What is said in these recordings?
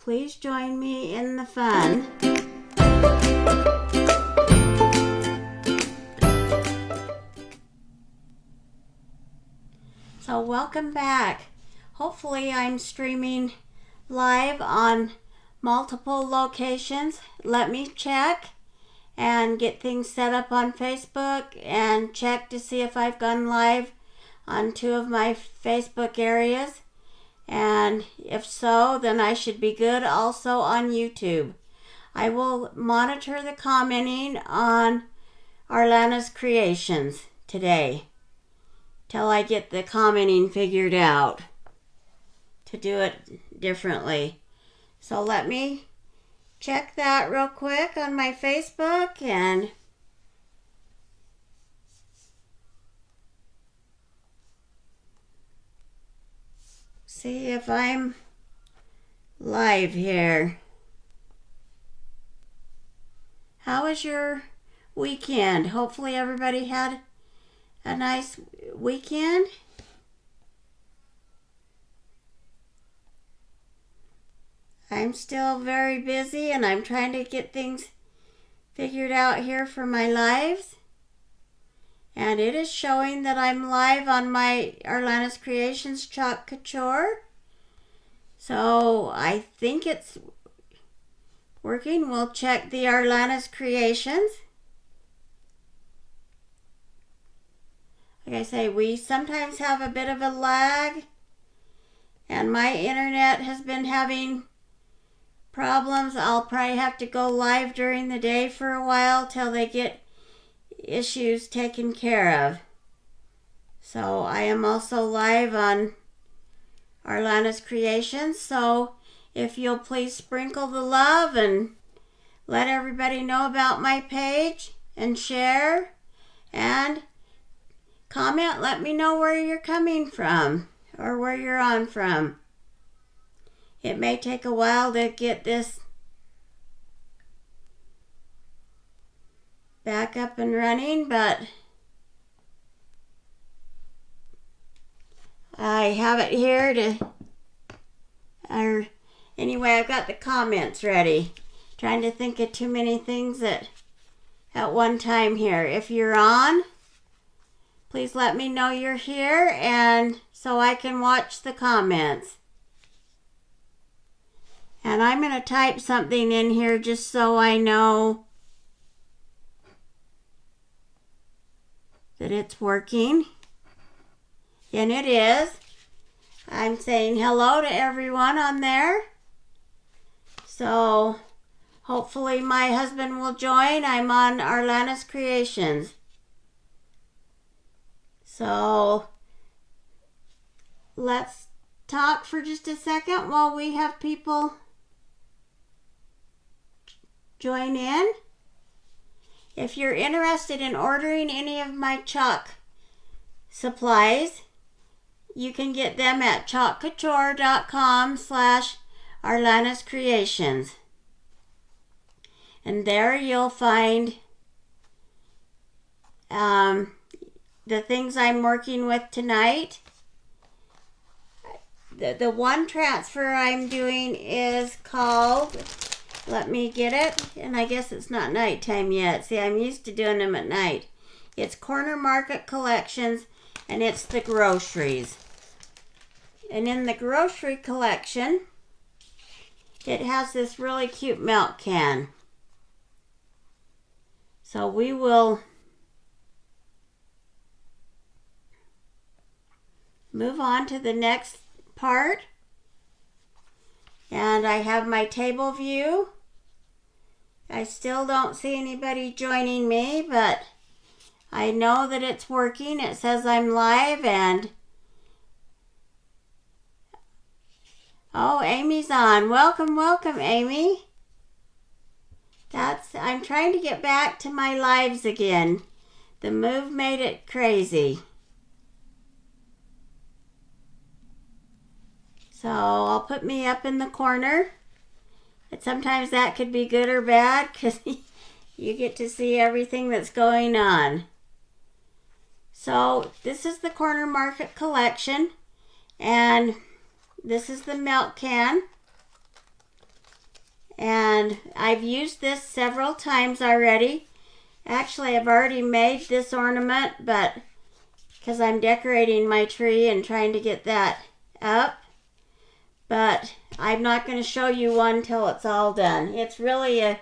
please join me in the fun. So welcome back. Hopefully I'm streaming live on multiple locations. Let me check and get things set up on Facebook and check to see if I've gone live on 2 of my Facebook areas. And if so, then I should be good also on YouTube. I will monitor the commenting on arlana'screations today till I get the commenting figured out to do it differently. So let me check that real quick on my Facebook and see if I'm live here. How was your weekend? Hopefully everybody had a nice weekend. I'm still very busy and I'm trying to get things figured out here for my lives. And it is showing that I'm live on my arlana'screations Chalk Couture. So I think it's working. We'll check the arlana'screations. Like I say, we sometimes have a bit of a lag, and my internet has been having problems. I'll probably have to go live during the day for a while till they get issues taken care of. So I am also live on arlana'screations. So if you'll please sprinkle the love and let everybody know about my page and share and comment, let me know where you're coming from or where you're on from. It may take a while to get this back up and running, but I have it here anyway, I've got the comments ready. Trying to think of too many things at one time here. If you're on, please let me know you're here and so I can watch the comments. And I'm going to type something in here just so I know that it's working. And it is. I'm saying hello to everyone on there. So hopefully my husband will join. I'm on arlana'screations. So let's talk for just a second while we have people join in. If you're interested in ordering any of my chalk supplies, you can get them at chalkcouture.com/arlana'screations. And there you'll find the things I'm working with tonight. The one transfer I'm doing is called, let me get it, and I guess it's not nighttime yet. See, I'm used to doing them at night. It's Corner Market Collections, and it's the groceries. And in the grocery collection, it has this really cute milk can. So we will move on to the next part. And I have my table view. I still don't see anybody joining me, but I know that it's working. It says I'm live and oh, Amy's on. Welcome, welcome, Amy. I'm trying to get back to my lives again. The move made it crazy. So I'll put me up in the corner. But sometimes that could be good or bad because you get to see everything that's going on. So this is the Corner Market collection. And this is the milk can. And I've used this several times already. Actually, I've already made this ornament, but because I'm decorating my tree and trying to get that up. But I'm not going to show you one till it's all done. It's really a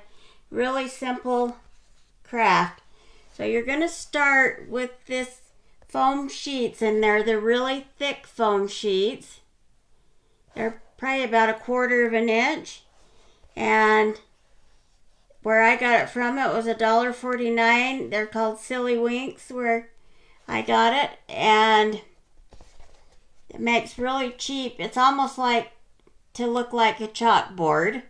really simple craft. So you're going to start with this foam sheets, and they're the really thick foam sheets. They're probably about 1/4 of an inch. And where I got it from, it was $1.49. They're called Silly Winks where I got it. And it makes really cheap. It's almost like to look like a chalkboard.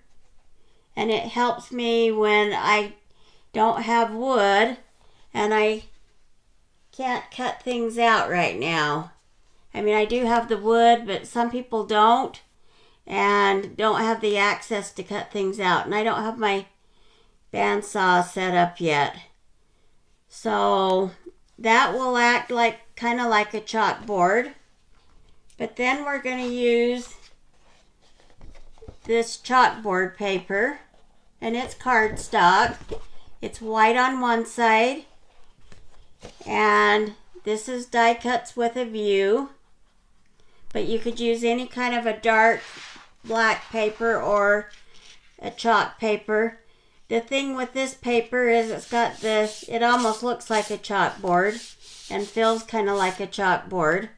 And it helps me when I don't have wood and I can't cut things out right now. I mean, I do have the wood, but some people don't and don't have the access to cut things out. And I don't have my bandsaw set up yet. So that will act like kind of like a chalkboard. But then we're going to use this chalkboard paper, and it's cardstock. It's white on one side, and this is die cuts with a view. But you could use any kind of a dark black paper or a chalk paper. The thing with this paper is it's got this, it almost looks like a chalkboard and feels kind of like a chalkboard.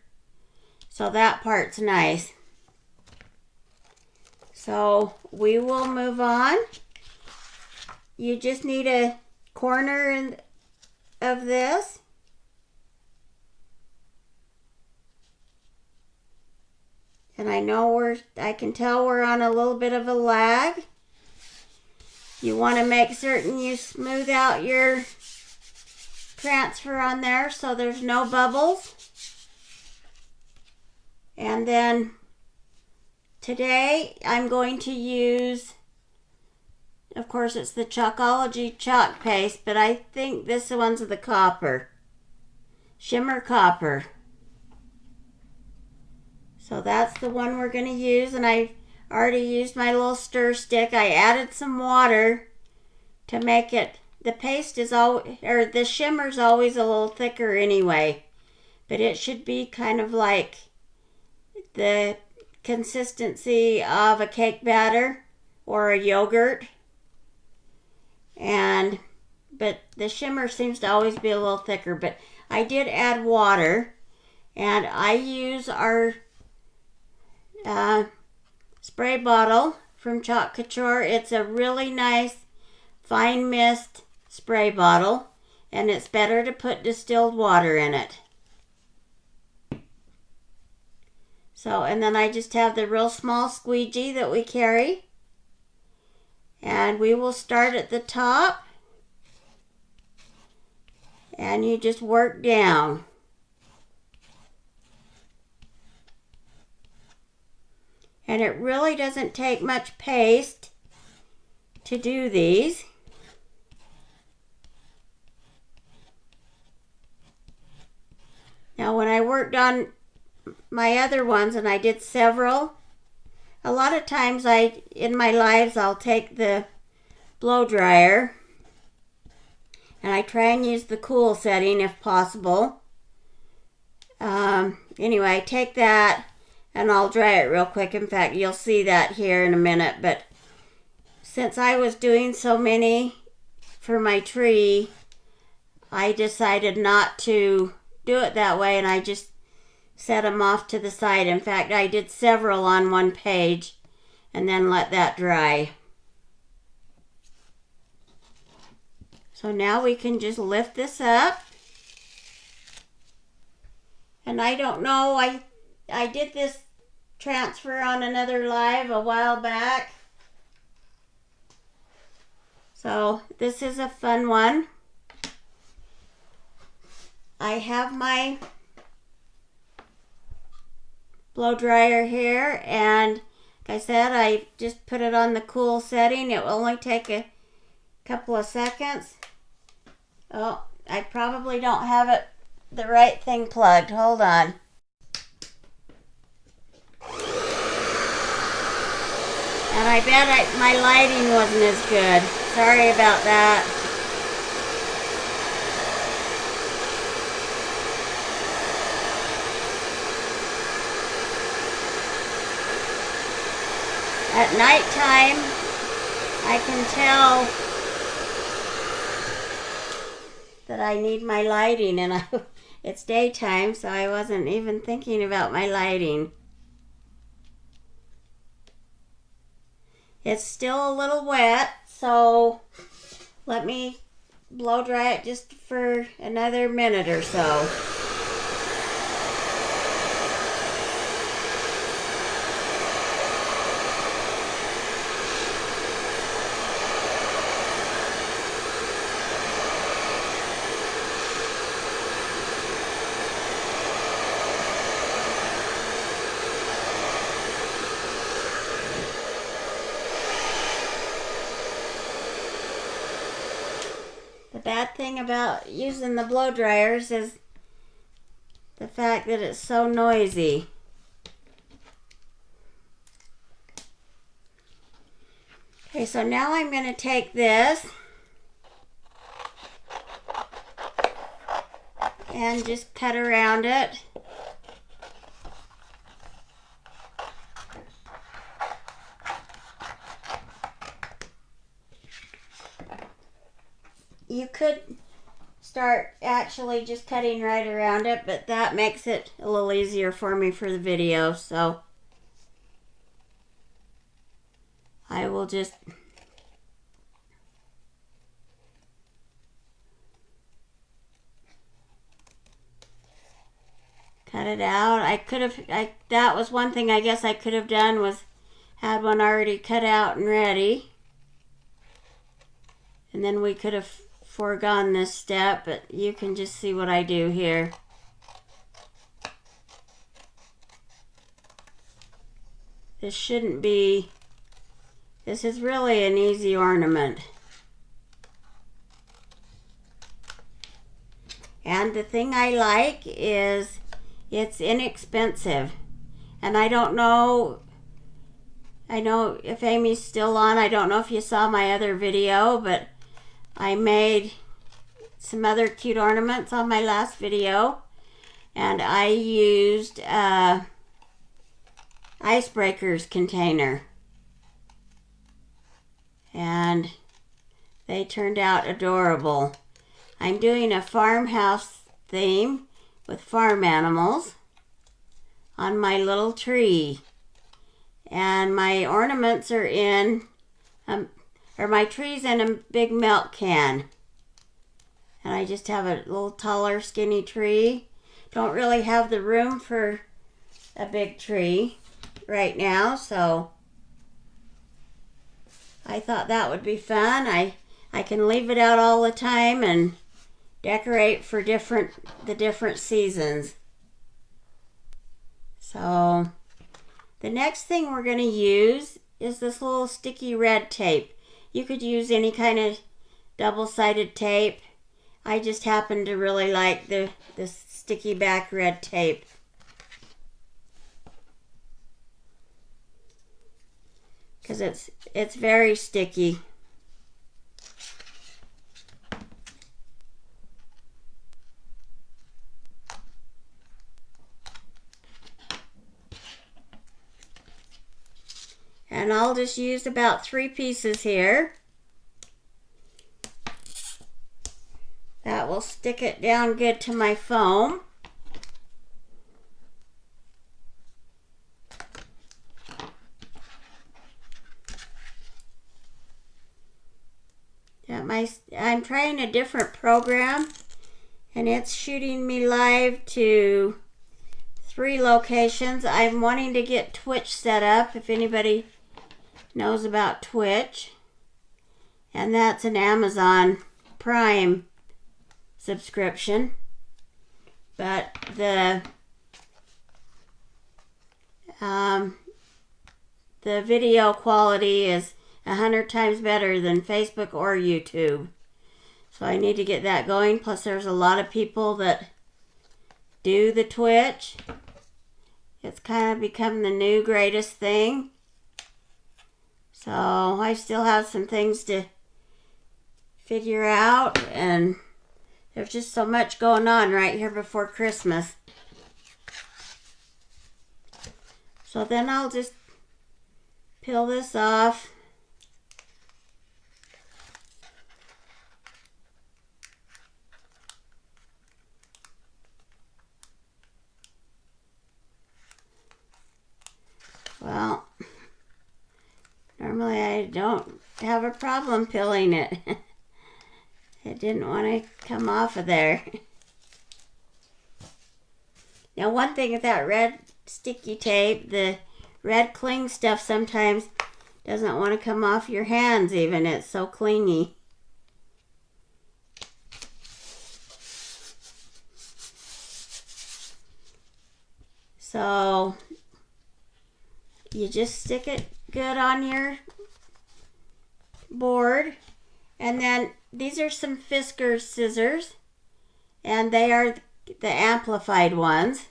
So that part's nice. So we will move on. You just need a corner of this. And I can tell we're on a little bit of a lag. You want to make certain you smooth out your transfer on there so there's no bubbles. And then today I'm going to use, of course it's the Chalkology chalk paste, but I think this one's the copper. Shimmer copper. So that's the one we're going to use, and I already used my little stir stick. I added some water to make it, the paste is always, or the shimmer's always a little thicker anyway, but it should be kind of like the consistency of a cake batter or a yogurt. But the shimmer seems to always be a little thicker, but I did add water, and I use our spray bottle from Couture. It's a really nice fine mist spray bottle, and it's better to put distilled water in it. So, and then I just have the real small squeegee that we carry, and we will start at the top, and you just work down. And it really doesn't take much paste to do these. Now when I worked on my other ones, and I did several, a lot of times in my lives I'll take the blow dryer and I try and use the cool setting if possible. Anyway, I take that and I'll dry it real quick. In fact, you'll see that here in a minute. But since I was doing so many for my tree, I decided not to do it that way, and I just set them off to the side. In fact, I did several on one page and then let that dry. So now we can just lift this up. And I don't know, I did this transfer on another live a while back. So this is a fun one. I have my blow dryer here, and like I said, I just put it on the cool setting. It will only take a couple of seconds. Oh, I probably don't have it the right thing plugged. Hold on. And I bet my lighting wasn't as good. Sorry about that. At nighttime, I can tell that I need my lighting, and it's daytime, so I wasn't even thinking about my lighting. It's still a little wet, so let me blow dry it just for another minute or so. The bad thing about using the blow dryers is the fact that it's so noisy. Okay, so now I'm going to take this and just cut around it. You could start actually just cutting right around it, but that makes it a little easier for me for the video, so I will just cut it out. That was one thing I guess I could have done, was had one already cut out and ready, and then we could have foregone this step, but you can just see what I do here. This shouldn't be, this is really an easy ornament. And the thing I like is it's inexpensive. And I don't know, I know if Amy's still on, I don't know if you saw my other video, but I made some other cute ornaments on my last video, and I used icebreakers container, and they turned out adorable. I'm doing a farmhouse theme with farm animals on my little tree, and my ornaments are in my tree's in a big milk can, and I just have a little taller skinny tree. Don't really have the room for a big tree right now, so I thought that would be fun. I can leave it out all the time and decorate for the different seasons. So the next thing we're going to use is this little sticky red tape. You could use any kind of double-sided tape. I just happen to really like the sticky back red tape. Because it's very sticky. And I'll just use about 3 pieces here. That will stick it down good to my foam. I'm trying a different program, and it's shooting me live to 3 locations. I'm wanting to get Twitch set up, if anybody knows about Twitch. And that's an Amazon Prime subscription. But the video quality is 100 times better than Facebook or YouTube. So I need to get that going. Plus there's a lot of people that do the Twitch. It's kind of become the new greatest thing. So I still have some things to figure out, and there's just so much going on right here before Christmas. So then I'll just peel this off. Well, normally I don't have a problem peeling it. It didn't want to come off of there. Now, one thing with that red sticky tape, the red cling stuff sometimes doesn't want to come off your hands even. It's so clingy. So you just stick it good on your board. And then these are some Fiskars scissors, and they are the amplified ones.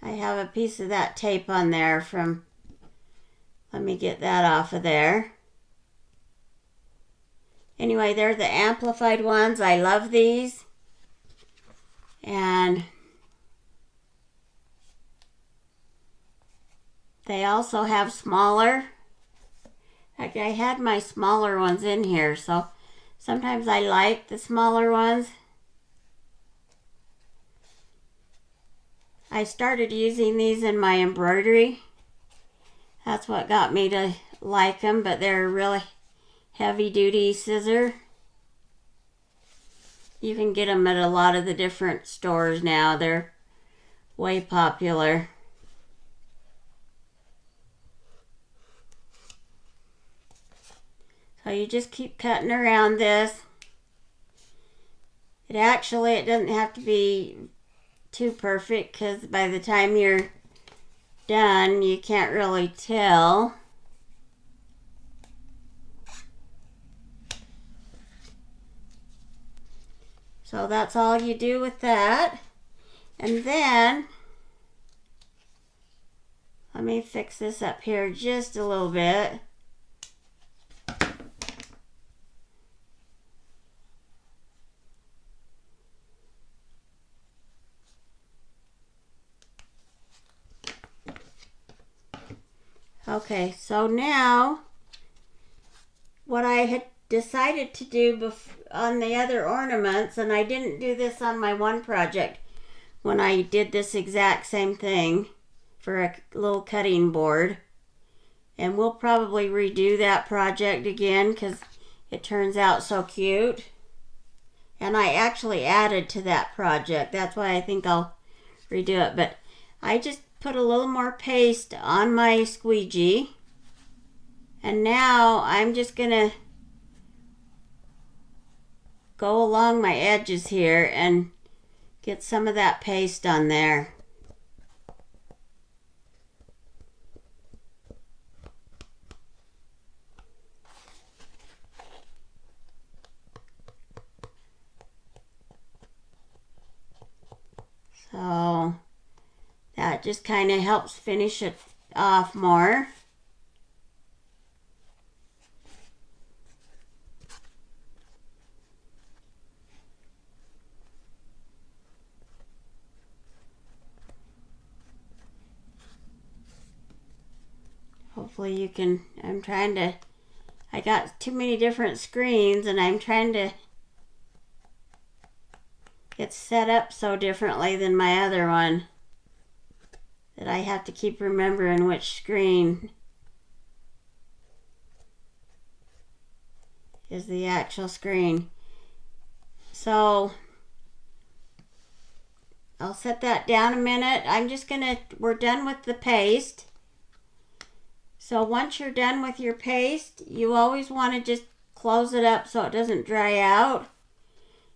I have a piece of that tape on there from, let me get that off of there. Anyway, they're the amplified ones. I love these. And they also have smaller. I had my smaller ones in here, so sometimes I like the smaller ones. I started using these in my embroidery. That's what got me to like them, but they're a really heavy-duty scissor. You can get them at a lot of the different stores now. They're way popular. So you just keep cutting around this. It doesn't have to be too perfect, because by the time you're done, you can't really tell. So that's all you do with that. And then, let me fix this up here just a little bit. Okay, so now what I had decided to do on the other ornaments, and I didn't do this on my one project when I did this exact same thing for a little cutting board, and we'll probably redo that project again because it turns out so cute. And I actually added to that project. That's why I think I'll redo it. But I just put a little more paste on my squeegee, and now I'm just gonna go along my edges here and get some of that paste on there. So that just kind of helps finish it off more. Hopefully you can, I got too many different screens, and I'm trying to get set up so differently than my other one that I have to keep remembering which screen is the actual screen. So I'll set that down a minute. We're done with the paste. So once you're done with your paste, you always want to just close it up so it doesn't dry out.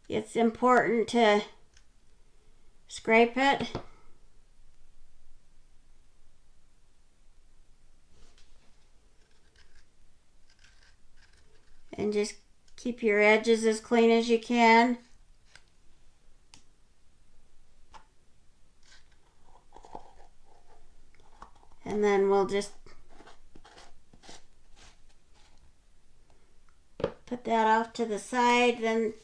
It's important to scrape it. And just keep your edges as clean as you can. And then we'll just put that off to the side. Then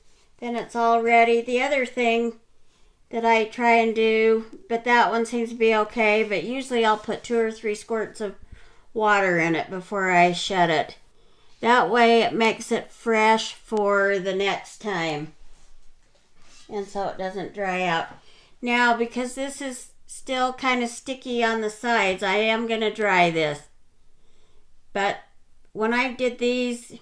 it's all ready. The other thing that I try and do, but that one seems to be okay, but usually I'll put 2 or 3 squirts of water in it before I shut it. That way it makes it fresh for the next time, and so it doesn't dry out. Now, because this is still kind of sticky on the sides, I am going to dry this. But when I did these,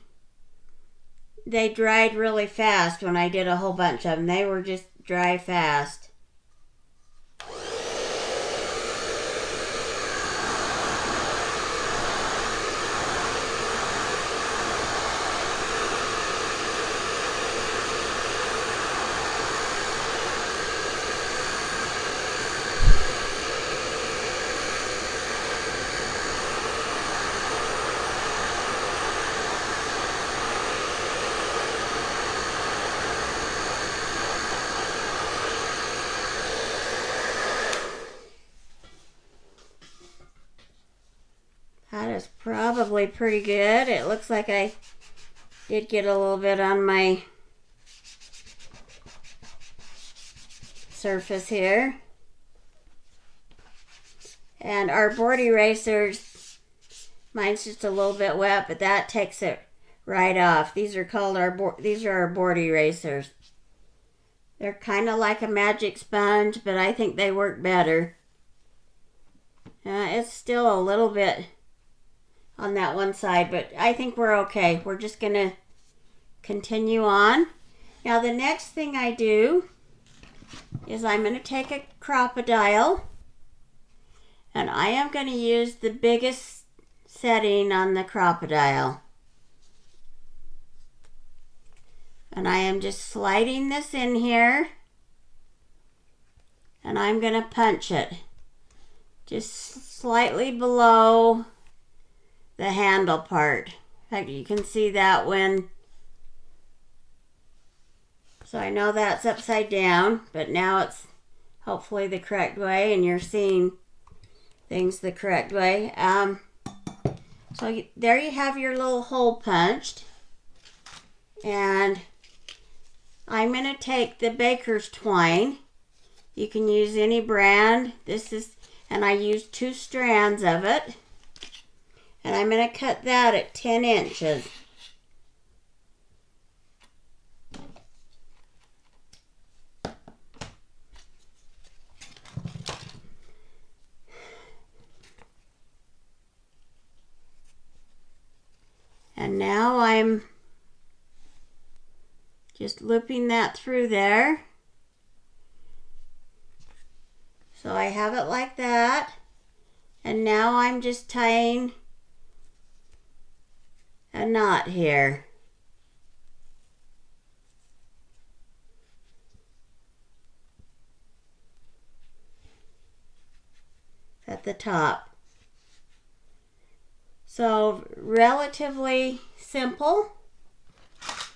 they dried really fast when I did a whole bunch of them. They were just dry fast. That is probably pretty good. It looks like I did get a little bit on my surface here. And our board erasers, mine's just a little bit wet, but that takes it right off. These are called our board erasers. They're kind of like a magic sponge, but I think they work better. It's still a little bit on that one side, but I think we're okay. We're just gonna continue on. Now the next thing I do is I'm gonna take a crocodile, and I am gonna use the biggest setting on the crocodile. And I am just sliding this in here, and I'm gonna punch it just slightly below the handle part. In fact, you can see that so I know that's upside down, but now it's hopefully the correct way, and you're seeing things the correct way. So there you have your little hole punched, and I'm going to take the baker's twine. You can use any brand. And I used 2 strands of it. And I'm going to cut that at 10 inches. And now I'm just looping that through there. So I have it like that. And now I'm just tying a knot here. At the top. So relatively simple.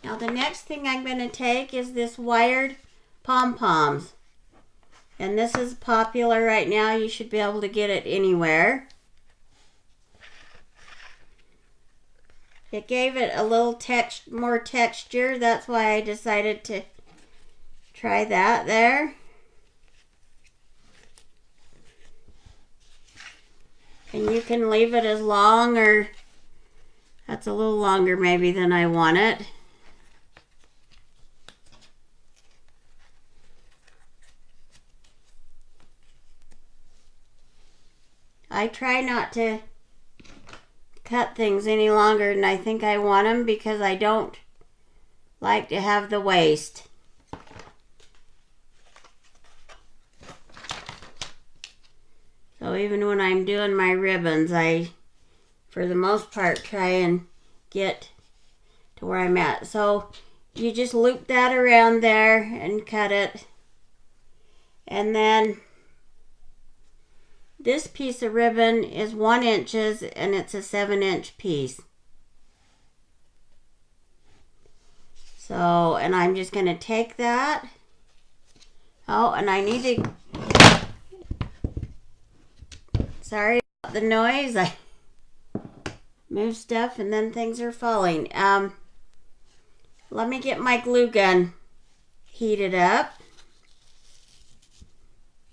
Now the next thing I'm going to take is this wired pom-poms. And this is popular right now. You should be able to get it anywhere. It gave it a little more texture. That's why I decided to try that there. And you can leave it as long, or that's a little longer maybe than I want it. I try not to cut things any longer than I think I want them, because I don't like to have the waste. So even when I'm doing my ribbons, I, for the most part, try and get to where I'm at. So you just loop that around there and cut it. And then this piece of ribbon is 1 inch and it's a 7-inch piece. So, and I'm just going to take that. Oh, and I need to, sorry about the noise. I move stuff and then things are falling. let me get my glue gun heated up.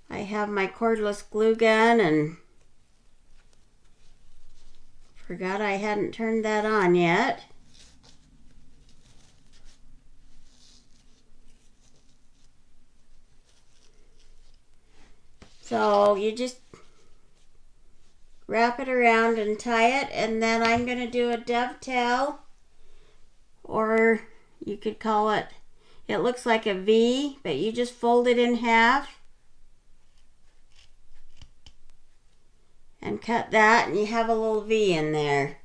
I have my cordless glue gun and forgot I hadn't turned that on yet. So you just wrap it around and tie it, and then I'm going to do a dovetail, or you could call it, it looks like a V, but you just fold it in half and cut that, and you have a little V in there.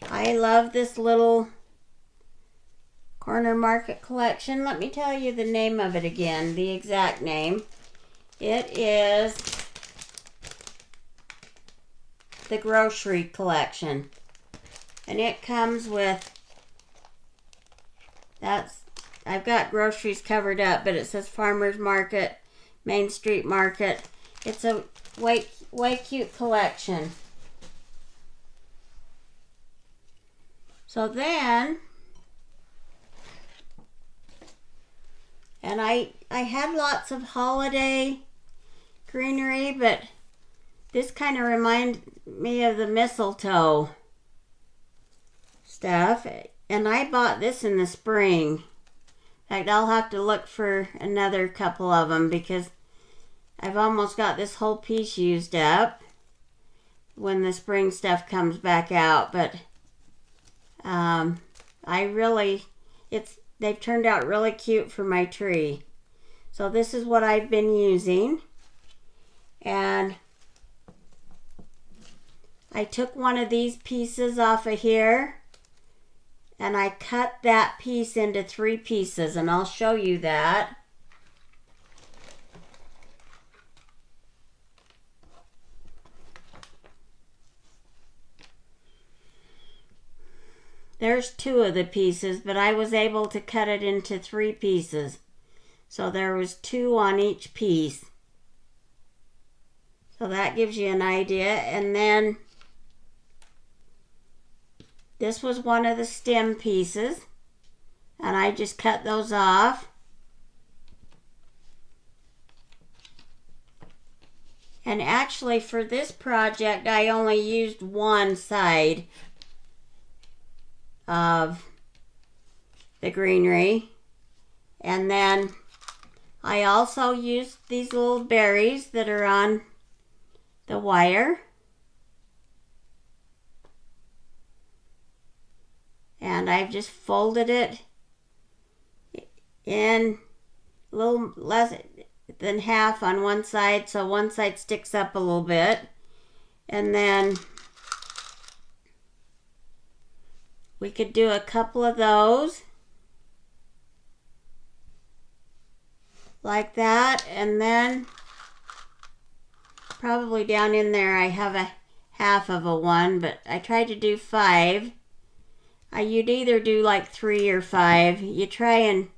I love this little corner market collection. Let me tell you the name of it again, the exact name. It is the grocery collection. And it comes with, I've got groceries covered up, but it says Farmers Market, Main Street Market. It's a way cute collection. So then, and I had lots of holiday greenery, but this kind of reminds me of the mistletoe stuff. And I bought this in the spring. In fact, I'll have to look for another couple of them because I've almost got this whole piece used up when the spring stuff comes back out. But they've turned out really cute for my tree. So this is what I've been using. And I took one of these pieces off of here and I cut that piece into 3 pieces, and I'll show you that. There's 2 of the pieces, but I was able to cut it into 3 pieces. So there was 2 on each piece. So that gives you an idea. And then this was one of the stem pieces, and I just cut those off. And actually for this project, I only used one side of the greenery, and then I also used these little berries that are on the wire, and I've just folded it in a little less than half on one side, so one side sticks up a little bit, and then we could do a couple of those like that, and then probably down in there I have a half of a one, but I tried to do 5. You'd either do like 3 or 5. You try and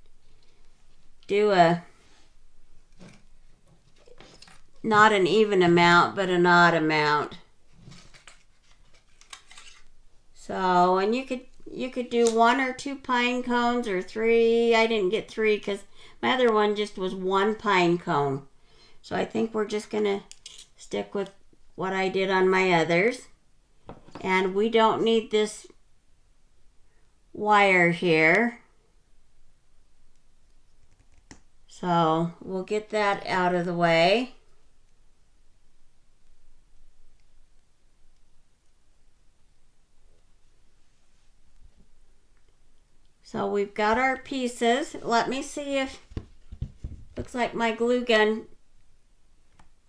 do a not an even amount, but an odd amount. So, and you could do 1 or 2 pine cones, or 3. I didn't get 3 because my other one just was 1 pine cone. So I think we're just gonna stick with what I did on my others. And we don't need this wire here. So we'll get that out of the way. So we've got our pieces. Let me see if, looks like my glue gun,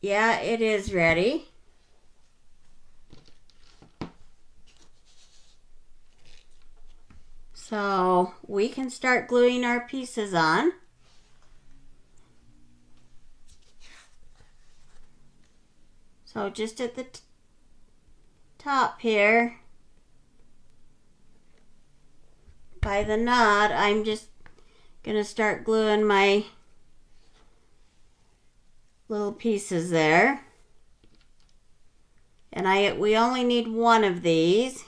yeah, it is ready. So we can start gluing our pieces on. So just at the top here, by the knot, I'm just gonna start gluing my little pieces there. And we only need one of these.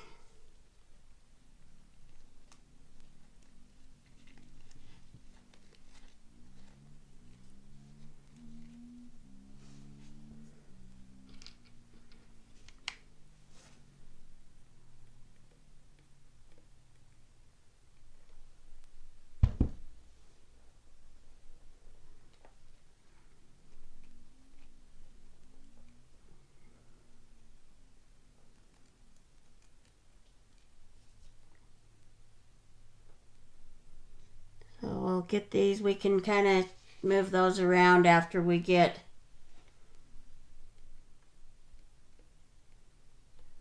So we'll get these, we can kind of move those around after we get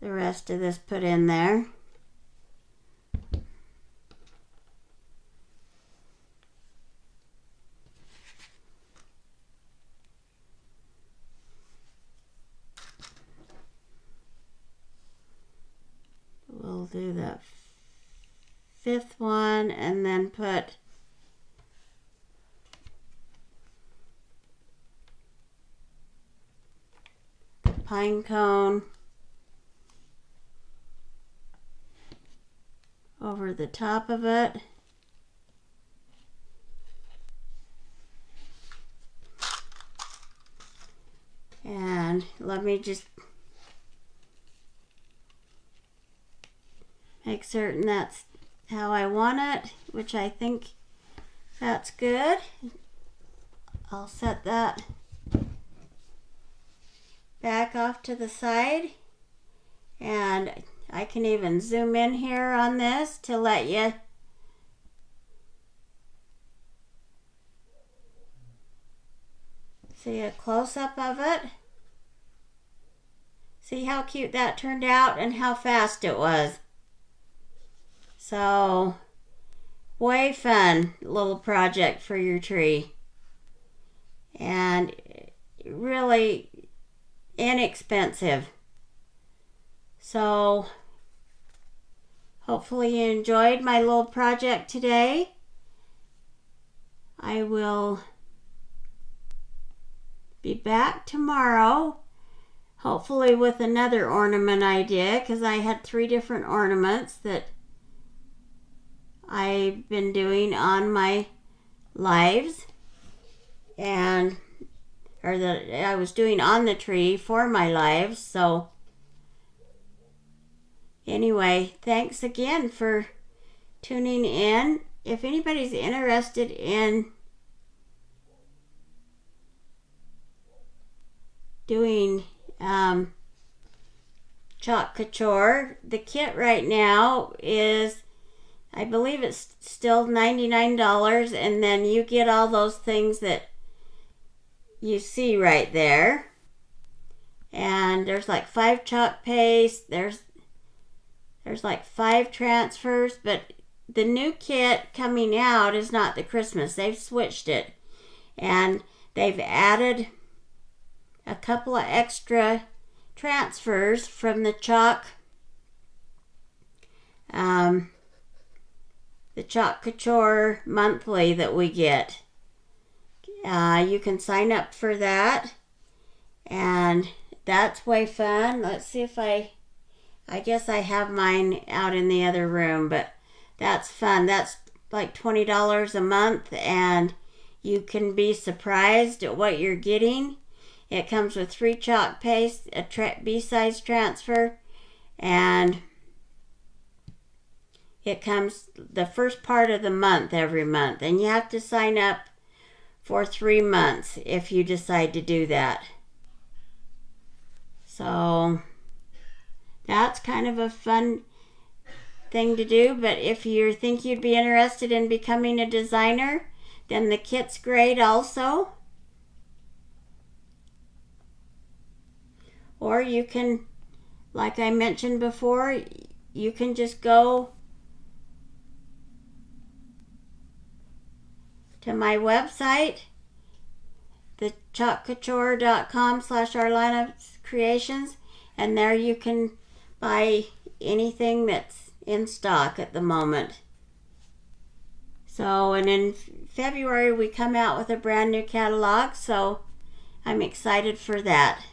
the rest of this put in there. We'll do the fifth one and then put the pine cone over the top of it. And let me just make certain that's how I want it, which I think that's good. I'll set that back off to the side, and I can even zoom in here on this to let you see a close-up of it. See how cute that turned out and how fast it was. So, way fun little project for your tree. And really inexpensive. So, hopefully you enjoyed my little project today. I will be back tomorrow, hopefully with another ornament idea, because I had 3 different ornaments that I've been doing on my lives, or that I was doing on the tree for my lives. So anyway, thanks again for tuning in. If anybody's interested in doing chalk couture, the kit right now is, I believe it's still $99, and then you get all those things that you see right there. And there's like 5 chalk pastes, there's like 5 transfers, but the new kit coming out is not the Christmas. They've switched it, and they've added a couple of extra transfers from the chalk couture monthly that we get. You can sign up for that, and that's way fun. Let's see if I guess I have mine out in the other room, but that's fun. That's like $20 a month, and you can be surprised at what you're getting. It comes with 3 chalk pastes, a B-size transfer, and it comes the first part of the month every month. And you have to sign up for 3 months if you decide to do that. So that's kind of a fun thing to do. But if you think you'd be interested in becoming a designer, then the kit's great also. Or you can, like I mentioned before, you can just go to my website, thechalkcouture.com/arlana'screations, and there you can buy anything that's in stock at the moment. So, and in February we come out with a brand new catalog, so I'm excited for that.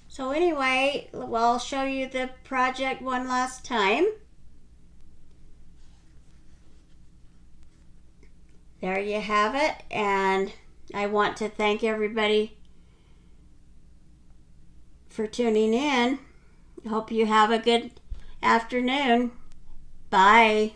So anyway, well, I'll show you the project one last time. There you have it, and I want to thank everybody for tuning in. Hope you have a good afternoon. Bye.